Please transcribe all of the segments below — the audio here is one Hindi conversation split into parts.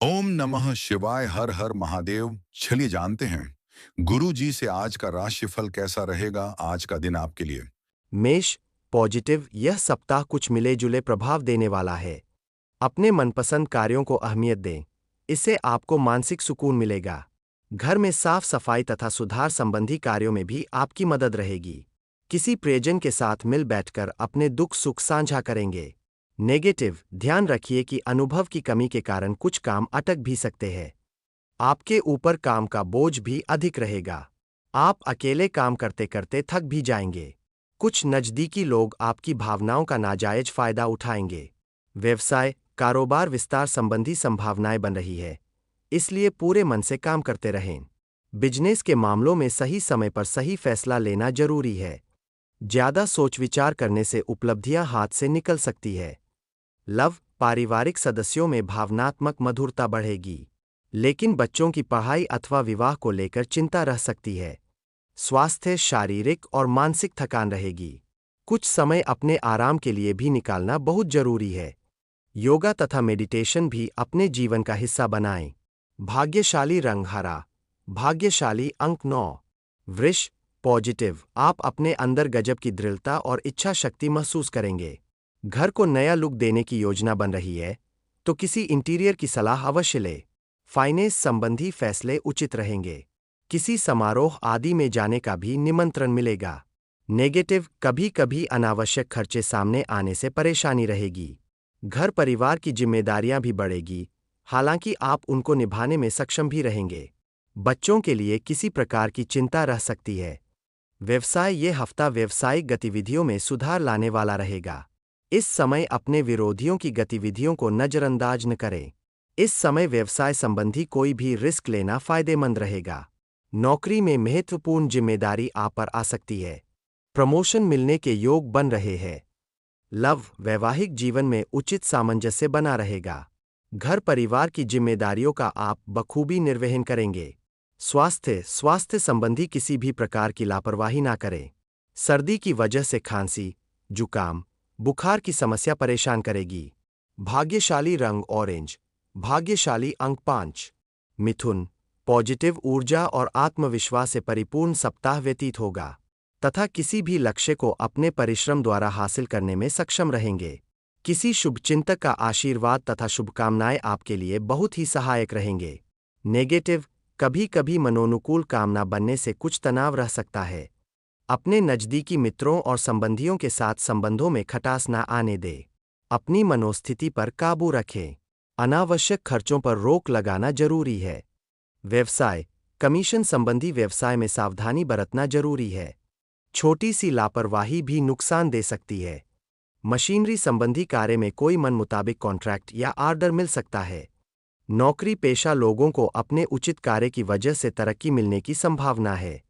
ओम नमः शिवाय। हर हर महादेव। चलिए जानते हैं गुरु जी से आज का राशिफल कैसा रहेगा आज का दिन आपके लिए। मेष पॉजिटिव। यह सप्ताह कुछ मिले जुले प्रभाव देने वाला है। अपने मनपसंद कार्यों को अहमियत दें, इससे आपको मानसिक सुकून मिलेगा। घर में साफ सफाई तथा सुधार संबंधी कार्यों में भी आपकी मदद रहेगी। किसी प्रियजन के साथ मिल बैठकर अपने दुख सुख साझा करेंगे। नेगेटिव। ध्यान रखिए कि अनुभव की कमी के कारण कुछ काम अटक भी सकते हैं। आपके ऊपर काम का बोझ भी अधिक रहेगा। आप अकेले काम करते करते थक भी जाएंगे। कुछ नज़दीकी लोग आपकी भावनाओं का नाजायज फायदा उठाएंगे। व्यवसाय कारोबार विस्तार संबंधी संभावनाएं बन रही है, इसलिए पूरे मन से काम करते रहें। बिजनेस के मामलों में सही समय पर सही फैसला लेना जरूरी है। ज्यादा सोच विचार करने से उपलब्धियां हाथ से निकल सकती है। लव पारिवारिक सदस्यों में भावनात्मक मधुरता बढ़ेगी, लेकिन बच्चों की पढ़ाई अथवा विवाह को लेकर चिंता रह सकती है। स्वास्थ्य शारीरिक और मानसिक थकान रहेगी। कुछ समय अपने आराम के लिए भी निकालना बहुत जरूरी है। योगा तथा मेडिटेशन भी अपने जीवन का हिस्सा बनाएं। भाग्यशाली रंग हरा। भाग्यशाली अंक 9। वृष पॉजिटिव। आप अपने अंदर गजब की दृढ़ता और इच्छा शक्ति महसूस करेंगे। घर को नया लुक देने की योजना बन रही है, तो किसी इंटीरियर की सलाह अवश्य ले। फाइनेंस संबंधी फैसले उचित रहेंगे। किसी समारोह आदि में जाने का भी निमंत्रण मिलेगा। नेगेटिव। कभी कभी अनावश्यक खर्चे सामने आने से परेशानी रहेगी। घर परिवार की जिम्मेदारियां भी बढ़ेगी, हालांकि आप उनको निभाने में सक्षम भी रहेंगे। बच्चों के लिए किसी प्रकार की चिंता रह सकती है। व्यवसाय ये हफ्ता व्यवसायिक गतिविधियों में सुधार लाने वाला रहेगा। इस समय अपने विरोधियों की गतिविधियों को नजरअंदाज न करें। इस समय व्यवसाय संबंधी कोई भी रिस्क लेना फायदेमंद रहेगा। नौकरी में महत्वपूर्ण जिम्मेदारी आप पर आ सकती है। प्रमोशन मिलने के योग बन रहे हैं। लव वैवाहिक जीवन में उचित सामंजस्य बना रहेगा। घर परिवार की जिम्मेदारियों का आप बखूबी निर्वहन करेंगे। स्वास्थ्य संबंधी किसी भी प्रकार की लापरवाही ना करें। सर्दी की वजह से खांसी, जुकाम, बुखार की समस्या परेशान करेगी। भाग्यशाली रंग ऑरेंज। भाग्यशाली अंक 5। मिथुन पॉजिटिव ऊर्जा और आत्मविश्वास से परिपूर्ण सप्ताह व्यतीत होगा, तथा किसी भी लक्ष्य को अपने परिश्रम द्वारा हासिल करने में सक्षम रहेंगे। किसी शुभचिंतक का आशीर्वाद तथा शुभकामनाएं आपके लिए बहुत ही सहायक रहेंगे। नेगेटिव। कभी कभी मनोनुकूल काम न बनने से कुछ तनाव रह सकता है। अपने नज़दीकी मित्रों और संबंधियों के साथ संबंधों में खटास न आने दें। अपनी मनोस्थिति पर काबू रखें। अनावश्यक खर्चों पर रोक लगाना जरूरी है। व्यवसाय कमीशन संबंधी व्यवसाय में सावधानी बरतना जरूरी है। छोटी सी लापरवाही भी नुकसान दे सकती है। मशीनरी संबंधी कार्य में कोई मन मुताबिक कॉन्ट्रैक्ट या आर्डर मिल सकता है। नौकरी पेशा लोगों को अपने उचित कार्य की वजह से तरक्की मिलने की संभावना है।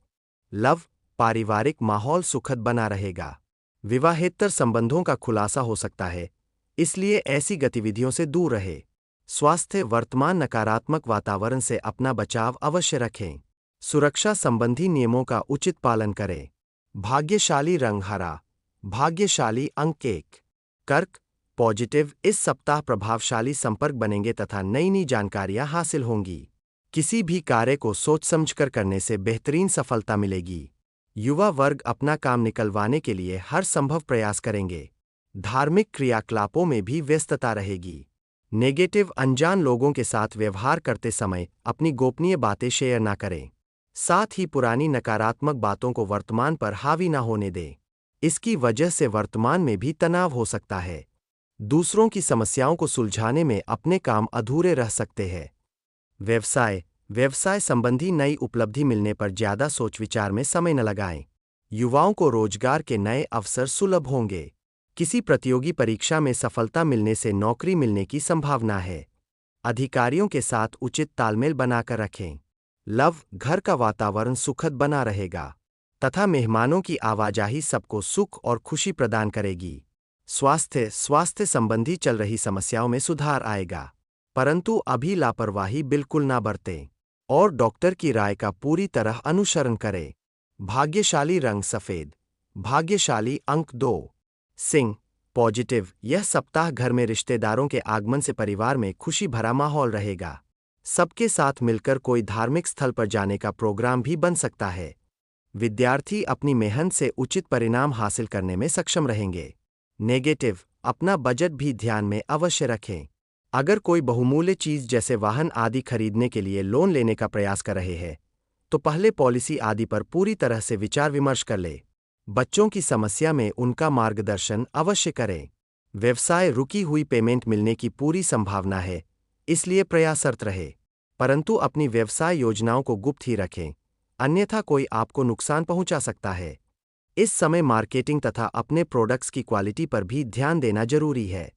लव पारिवारिक माहौल सुखद बना रहेगा। विवाहेतर संबंधों का खुलासा हो सकता है, इसलिए ऐसी गतिविधियों से दूर रहे। स्वास्थ्य वर्तमान नकारात्मक वातावरण से अपना बचाव अवश्य रखें। सुरक्षा संबंधी नियमों का उचित पालन करें। भाग्यशाली रंग हरा। भाग्यशाली अंक 1। कर्क पॉजिटिव। इस सप्ताह प्रभावशाली संपर्क बनेंगे तथा नई नई जानकारियां हासिल होंगी। किसी भी कार्य को सोच समझकर करने से बेहतरीन सफलता मिलेगी। युवा वर्ग अपना काम निकलवाने के लिए हर संभव प्रयास करेंगे। धार्मिक क्रियाकलापों में भी व्यस्तता रहेगी। नेगेटिव। अनजान लोगों के साथ व्यवहार करते समय अपनी गोपनीय बातें शेयर ना करें। साथ ही पुरानी नकारात्मक बातों को वर्तमान पर हावी ना होने दें। इसकी वजह से वर्तमान में भी तनाव हो सकता है। दूसरों की समस्याओं को सुलझाने में अपने काम अधूरे रह सकते हैं। व्यवसाय संबंधी नई उपलब्धि मिलने पर ज्यादा सोच विचार में समय न लगाएं। युवाओं को रोजगार के नए अवसर सुलभ होंगे। किसी प्रतियोगी परीक्षा में सफलता मिलने से नौकरी मिलने की संभावना है। अधिकारियों के साथ उचित तालमेल बनाकर रखें। लव घर का वातावरण सुखद बना रहेगा, तथा मेहमानों की आवाजाही सबको सुख और खुशी प्रदान करेगी। स्वास्थ्य संबंधी चल रही समस्याओं में सुधार आएगा, परंतु अभी लापरवाही बिल्कुल ना बरतें और डॉक्टर की राय का पूरी तरह अनुसरण करें। भाग्यशाली रंग सफेद। भाग्यशाली अंक 2। सिंह पॉजिटिव, यह सप्ताह घर में रिश्तेदारों के आगमन से परिवार में खुशी भरा माहौल रहेगा। सबके साथ मिलकर कोई धार्मिक स्थल पर जाने का प्रोग्राम भी बन सकता है। विद्यार्थी अपनी मेहनत से उचित परिणाम हासिल करने में सक्षम रहेंगे। नेगेटिव, अपना बजट भी ध्यान में अवश्य रखें। अगर कोई बहुमूल्य चीज जैसे वाहन आदि खरीदने के लिए लोन लेने का प्रयास कर रहे हैं, तो पहले पॉलिसी आदि पर पूरी तरह से विचार विमर्श कर ले। बच्चों की समस्या में उनका मार्गदर्शन अवश्य करें। व्यवसाय, रुकी हुई पेमेंट मिलने की पूरी संभावना है, इसलिए प्रयासरत रहे, परंतु अपनी व्यवसाय योजनाओं को गुप्त ही रखें, अन्यथा कोई आपको नुकसान पहुंचा सकता है। इस समय मार्केटिंग तथा अपने प्रोडक्ट्स की क्वालिटी पर भी ध्यान देना जरूरी है।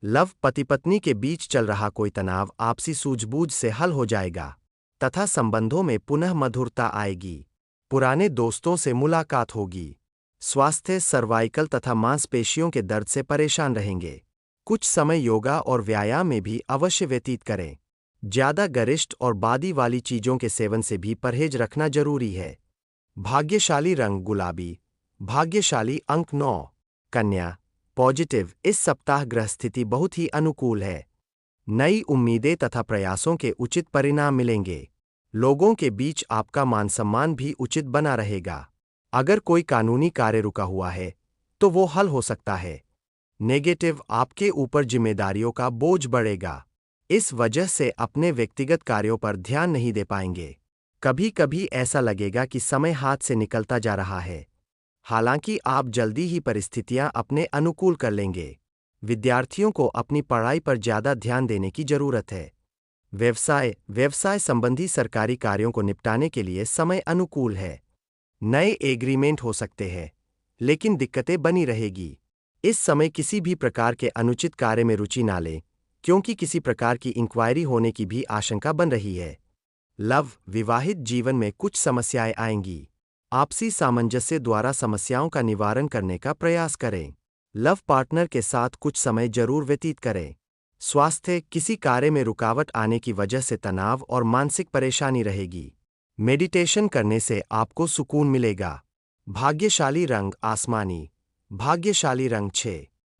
लव, पति पत्नी के बीच चल रहा कोई तनाव आपसी सूझबूझ से हल हो जाएगा तथा संबंधों में पुनः मधुरता आएगी। पुराने दोस्तों से मुलाकात होगी। स्वास्थ्य, सर्वाइकल तथा मांसपेशियों के दर्द से परेशान रहेंगे। कुछ समय योगा और व्यायाम में भी अवश्य व्यतीत करें। ज्यादा गरिष्ठ और बादी वाली चीजों के सेवन से भी परहेज रखना जरूरी है। भाग्यशाली रंग गुलाबी। भाग्यशाली अंक 9। कन्या, पॉजिटिव, इस सप्ताह ग्रह स्थिति बहुत ही अनुकूल है। नई उम्मीदें तथा प्रयासों के उचित परिणाम मिलेंगे। लोगों के बीच आपका मान सम्मान भी उचित बना रहेगा। अगर कोई कानूनी कार्य रुका हुआ है तो वो हल हो सकता है। नेगेटिव, आपके ऊपर जिम्मेदारियों का बोझ बढ़ेगा। इस वजह से अपने व्यक्तिगत कार्यों पर ध्यान नहीं दे पाएंगे। कभी कभी ऐसा लगेगा कि समय हाथ से निकलता जा रहा है, हालांकि आप जल्दी ही परिस्थितियां अपने अनुकूल कर लेंगे। विद्यार्थियों को अपनी पढ़ाई पर ज्यादा ध्यान देने की जरूरत है। व्यवसाय संबंधी सरकारी कार्यों को निपटाने के लिए समय अनुकूल है। नए एग्रीमेंट हो सकते हैं, लेकिन दिक्कतें बनी रहेगी। इस समय किसी भी प्रकार के अनुचित कार्य में रुचि ना लें, क्योंकि किसी प्रकार की इंक्वायरी होने की भी आशंका बन रही है। लव, विवाहित जीवन में कुछ समस्याएं आएंगी। आपसी सामंजस्य द्वारा समस्याओं का निवारण करने का प्रयास करें। लव पार्टनर के साथ कुछ समय जरूर व्यतीत करें। स्वास्थ्य, किसी कार्य में रुकावट आने की वजह से तनाव और मानसिक परेशानी रहेगी। मेडिटेशन करने से आपको सुकून मिलेगा। भाग्यशाली रंग आसमानी। भाग्यशाली रंग 6।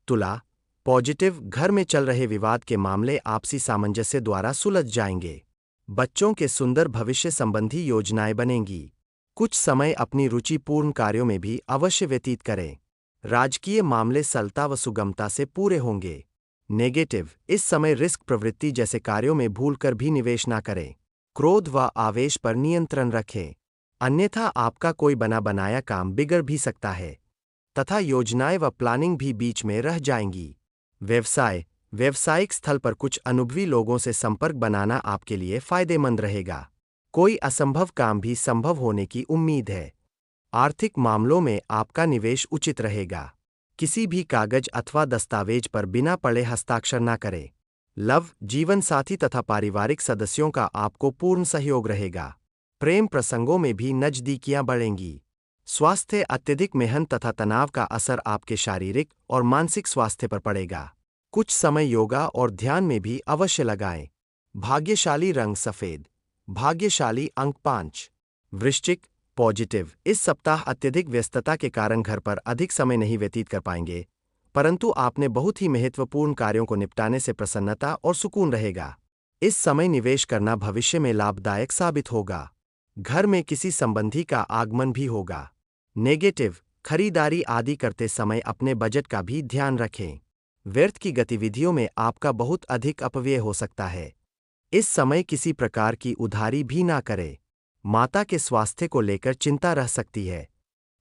तुला, पॉजिटिव, घर में चल रहे विवाद के मामले आपसी सामंजस्य द्वारा सुलझ जाएंगे। बच्चों के सुंदर भविष्य संबंधी योजनाएं बनेंगी। कुछ समय अपनी रुचिपूर्ण कार्यों में भी अवश्य व्यतीत करें। राजकीय मामले सरलता व सुगमता से पूरे होंगे। नेगेटिव, इस समय रिस्क प्रवृत्ति जैसे कार्यों में भूलकर भी निवेश न करें। क्रोध व आवेश पर नियंत्रण रखें, अन्यथा आपका कोई बना बनाया काम बिगड़ भी सकता है तथा योजनाएं व प्लानिंग भी बीच में रह जाएंगी। व्यावसायिक स्थल पर कुछ अनुभवी लोगों से संपर्क बनाना आपके लिए फायदेमंद रहेगा। कोई असंभव काम भी संभव होने की उम्मीद है। आर्थिक मामलों में आपका निवेश उचित रहेगा। किसी भी कागज अथवा दस्तावेज पर बिना पढ़े हस्ताक्षर न करें। लव, जीवन साथी तथा पारिवारिक सदस्यों का आपको पूर्ण सहयोग रहेगा। प्रेम प्रसंगों में भी नजदीकियां बढ़ेंगी। स्वास्थ्य, अत्यधिक मेहनत तथा तनाव का असर आपके शारीरिक और मानसिक स्वास्थ्य पर पड़ेगा। कुछ समय योगा और ध्यान में भी अवश्य लगाएं। भाग्यशाली रंग सफेद। भाग्यशाली अंक 5। वृश्चिक, पॉजिटिव, इस सप्ताह अत्यधिक व्यस्तता के कारण घर पर अधिक समय नहीं व्यतीत कर पाएंगे, परंतु आपने बहुत ही महत्वपूर्ण कार्यों को निपटाने से प्रसन्नता और सुकून रहेगा। इस समय निवेश करना भविष्य में लाभदायक साबित होगा। घर में किसी संबंधी का आगमन भी होगा। नेगेटिव, खरीदारी आदि करते समय अपने बजट का भी ध्यान रखें। व्यर्थ की गतिविधियों में आपका बहुत अधिक अपव्यय हो सकता है। इस समय किसी प्रकार की उधारी भी ना करें। माता के स्वास्थ्य को लेकर चिंता रह सकती है।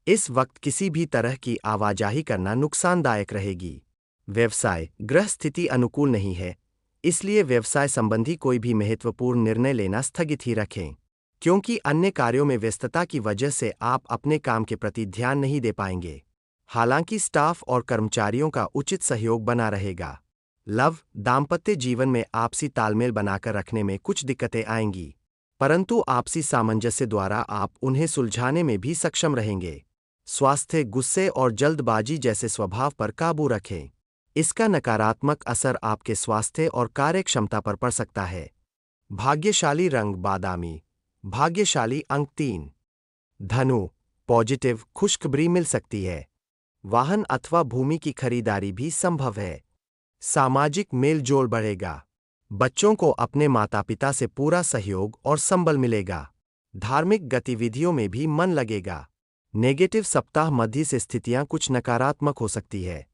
इस वक्त किसी भी तरह की आवाजाही करना नुकसानदायक रहेगी। व्यवसाय, ग्रह स्थिति अनुकूल नहीं है, इसलिए व्यवसाय संबंधी कोई भी महत्वपूर्ण निर्णय लेना स्थगित ही रखें, क्योंकि अन्य कार्यों में व्यस्तता की वजह से आप अपने काम के प्रति ध्यान नहीं दे पाएंगे। हालांकि स्टाफ और कर्मचारियों का उचित सहयोग बना रहेगा। लव, दाम्पत्य जीवन में आपसी तालमेल बनाकर रखने में कुछ दिक्कतें आएंगी, परंतु आपसी सामंजस्य द्वारा आप उन्हें सुलझाने में भी सक्षम रहेंगे। स्वास्थ्य, गुस्से और जल्दबाजी जैसे स्वभाव पर काबू रखें। इसका नकारात्मक असर आपके स्वास्थ्य और कार्यक्षमता पर पड़ सकता है। भाग्यशाली रंग बादामी। भाग्यशाली अंक 3। धनु, पॉजिटिव, खुशखबरी मिल सकती है। वाहन अथवा भूमि की खरीदारी भी संभव है। सामाजिक मेलजोल बढ़ेगा। बच्चों को अपने माता पिता से पूरा सहयोग और संबल मिलेगा। धार्मिक गतिविधियों में भी मन लगेगा। नेगेटिव सप्ताह मध्य से स्थितियां कुछ नकारात्मक हो सकती है।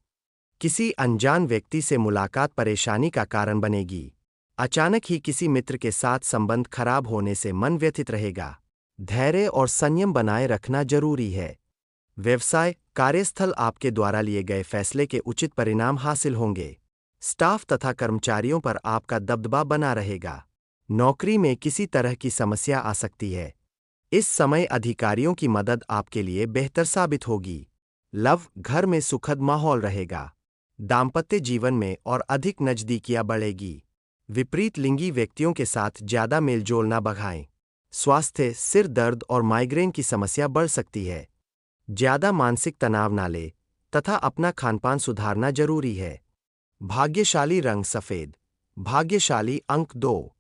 किसी अनजान व्यक्ति से मुलाकात परेशानी का कारण बनेगी। अचानक ही किसी मित्र के साथ संबंध खराब होने से मन व्यथित रहेगा। धैर्य और संयम बनाए रखना जरूरी है। व्यवसाय कार्यस्थल आपके द्वारा लिए गए फैसले के उचित परिणाम हासिल होंगे। स्टाफ तथा कर्मचारियों पर आपका दबदबा बना रहेगा। नौकरी में किसी तरह की समस्या आ सकती है। इस समय अधिकारियों की मदद आपके लिए बेहतर साबित होगी। लव घर में सुखद माहौल रहेगा। दाम्पत्य जीवन में और अधिक नजदीकियां बढ़ेगी। विपरीत लिंगी व्यक्तियों के साथ ज्यादा मेलजोल न बढ़ाएं। स्वास्थ्य सिर दर्द और माइग्रेन की समस्या बढ़ सकती है। ज्यादा मानसिक तनाव न ले तथा अपना खानपान सुधारना जरूरी है। भाग्यशाली रंग सफेद। भाग्यशाली अंक 2।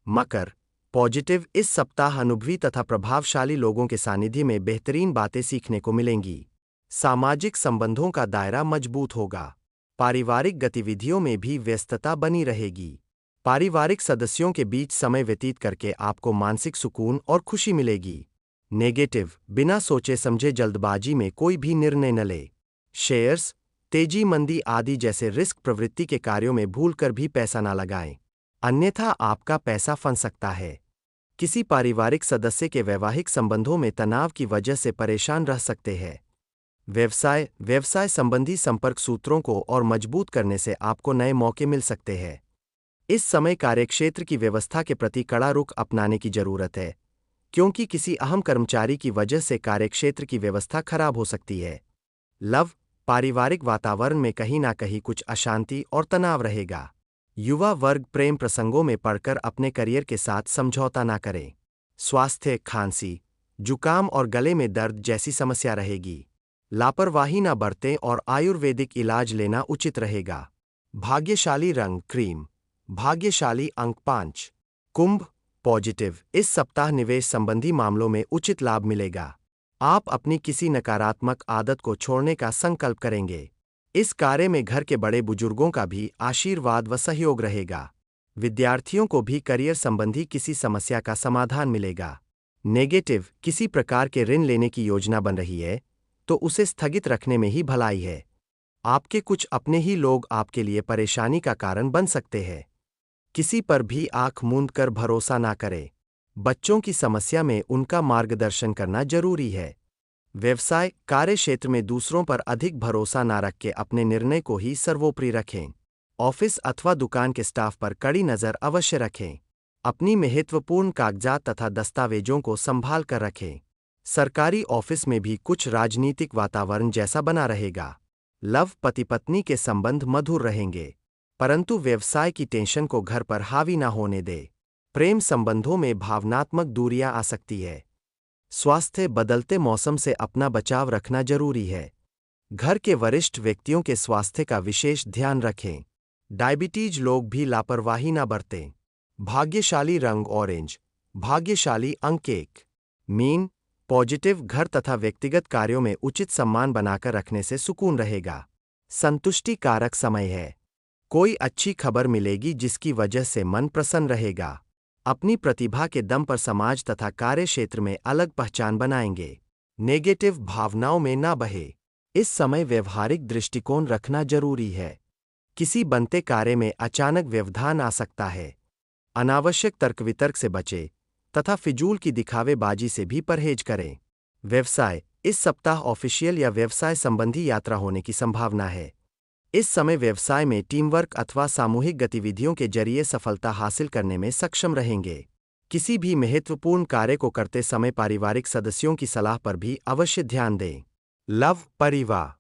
मकर पॉजिटिव इस सप्ताह अनुभवी तथा प्रभावशाली लोगों के सानिध्य में बेहतरीन बातें सीखने को मिलेंगी। सामाजिक संबंधों का दायरा मजबूत होगा। पारिवारिक गतिविधियों में भी व्यस्तता बनी रहेगी। पारिवारिक सदस्यों के बीच समय व्यतीत करके आपको मानसिक सुकून और खुशी मिलेगी। नेगेटिव बिना सोचे समझे जल्दबाजी में कोई भी निर्णय न ले। शेयर्स तेजी मंदी आदि जैसे रिस्क प्रवृत्ति के कार्यों में भूलकर भी पैसा न लगाएं, अन्यथा आपका पैसा फंस सकता है। किसी पारिवारिक सदस्य के वैवाहिक संबंधों में तनाव की वजह से परेशान रह सकते हैं। व्यवसाय संबंधी संपर्क सूत्रों को और मजबूत करने से आपको नए मौके मिल सकते हैं। इस समय कार्यक्षेत्र की व्यवस्था के प्रति कड़ा रुख अपनाने की जरूरत है, क्योंकि किसी अहम कर्मचारी की वजह से कार्यक्षेत्र की व्यवस्था खराब हो सकती है। लव पारिवारिक वातावरण में कहीं ना कहीं कुछ अशांति और तनाव रहेगा। युवा वर्ग प्रेम प्रसंगों में पड़कर अपने करियर के साथ समझौता ना करें। स्वास्थ्य खांसी, जुकाम और गले में दर्द जैसी समस्या रहेगी। लापरवाही न बरतें और आयुर्वेदिक इलाज लेना उचित रहेगा। भाग्यशाली रंग क्रीम। भाग्यशाली अंक 5। कुंभ पॉजिटिव इस सप्ताह निवेश संबंधी मामलों में उचित लाभ मिलेगा। आप अपनी किसी नकारात्मक आदत को छोड़ने का संकल्प करेंगे। इस कार्य में घर के बड़े बुजुर्गों का भी आशीर्वाद व सहयोग रहेगा। विद्यार्थियों को भी करियर संबंधी किसी समस्या का समाधान मिलेगा। नेगेटिव किसी प्रकार के ऋण लेने की योजना बन रही है तो उसे स्थगित रखने में ही भलाई है। आपके कुछ अपने ही लोग आपके लिए परेशानी का कारण बन सकते हैं। किसी पर भी आंख मूंद कर भरोसा ना करें। बच्चों की समस्या में उनका मार्गदर्शन करना जरूरी है। व्यवसाय कार्य क्षेत्र में दूसरों पर अधिक भरोसा ना रख के अपने निर्णय को ही सर्वोपरि रखें। ऑफिस अथवा दुकान के स्टाफ पर कड़ी नजर अवश्य रखें। अपनी महत्वपूर्ण कागजात तथा दस्तावेजों को संभाल कर रखें। सरकारी ऑफिस में भी कुछ राजनीतिक वातावरण जैसा बना रहेगा। लव पति पत्नी के संबंध मधुर रहेंगे, परंतु व्यवसाय की टेंशन को घर पर हावी ना होने दे। प्रेम संबंधों में भावनात्मक दूरियां आ सकती है। स्वास्थ्य बदलते मौसम से अपना बचाव रखना जरूरी है। घर के वरिष्ठ व्यक्तियों के स्वास्थ्य का विशेष ध्यान रखें। डायबिटीज लोग भी लापरवाही ना बरतें। भाग्यशाली रंग ऑरेंज। भाग्यशाली अंक 1। मीन पॉजिटिव घर तथा व्यक्तिगत कार्यों में उचित सम्मान बनाकर रखने से सुकून रहेगा। संतुष्टि कारक समय है। कोई अच्छी खबर मिलेगी जिसकी वजह से मन प्रसन्न रहेगा। अपनी प्रतिभा के दम पर समाज तथा कार्य क्षेत्र में अलग पहचान बनाएंगे। नेगेटिव भावनाओं में ना बहे। इस समय व्यवहारिक दृष्टिकोण रखना जरूरी है। किसी बनते कार्य में अचानक व्यवधान आ सकता है। अनावश्यक तर्क वितर्क से बचे तथा फिजूल की दिखावेबाजी से भी परहेज करें। व्यवसाय इस सप्ताह ऑफिशियल या व्यवसाय संबंधी यात्रा होने की संभावना है। इस समय व्यवसाय में टीमवर्क अथवा सामूहिक गतिविधियों के जरिए सफलता हासिल करने में सक्षम रहेंगे। किसी भी महत्वपूर्ण कार्य को करते समय पारिवारिक सदस्यों की सलाह पर भी अवश्य ध्यान दें। लव परिवार